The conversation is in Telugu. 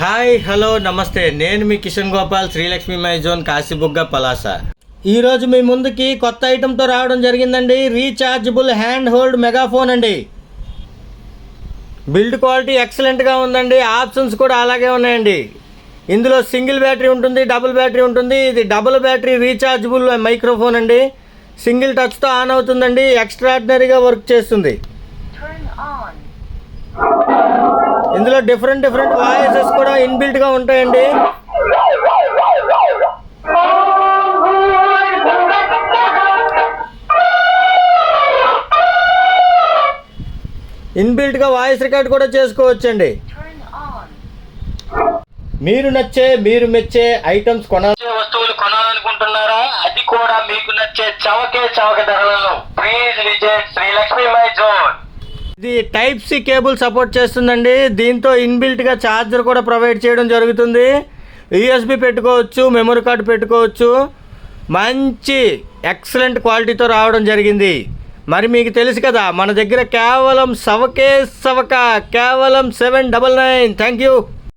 హాయ్ హలో నమస్తే, నేను మీ కిషన్ గోపాల్, శ్రీలక్ష్మి మై జోన్, కాశీబుగ్గ, పలాస. ఈరోజు మీ ముందుకి కొత్త ఐటెంతో రావడం జరిగిందండి. రీఛార్జబుల్ హ్యాండ్ హోల్డ్ మెగాఫోన్ అండి. బిల్డ్ క్వాలిటీ ఎక్సలెంట్గా ఉందండి. ఆప్షన్స్ కూడా అలాగే ఉన్నాయండి. ఇందులో సింగిల్ బ్యాటరీ ఉంటుంది, డబుల్ బ్యాటరీ ఉంటుంది. ఇది డబుల్ బ్యాటరీ రీఛార్జబుల్ మైక్రోఫోన్ అండి. సింగిల్ టచ్తో ఆన్ అవుతుందండి. ఎక్స్ట్రాడినరీగా వర్క్ చేస్తుంది. ఇందులో డిఫరెంట్ వాయిసెస్ కూడా ఇన్బిల్ట్గా ఉంటాయండి. ఇన్బిల్ట్గా వాయిస్ రికార్డ్ కూడా చేసుకోవచ్చండి. మీరు మెచ్చే ఐటమ్స్ వస్తువులు కొనాలనుకుంటున్నారా? అది కూడా మీకు నచ్చే చవక ధరలలో. Please visit Srilakshmi my zone. ఇది టైప్ సి కేబుల్ సపోర్ట్ చేస్తుందండి. దీంతో ఇన్బిల్ట్గా ఛార్జర్ కూడా ప్రొవైడ్ చేయడం జరుగుతుంది. యూఎస్బి పెట్టుకోవచ్చు, మెమరీ కార్డు పెట్టుకోవచ్చు. మంచి ఎక్సలెంట్ క్వాలిటీతో రావడం జరిగింది. మరి మీకు తెలుసు కదా, మన దగ్గర కేవలం కేవలం 799. Thank you.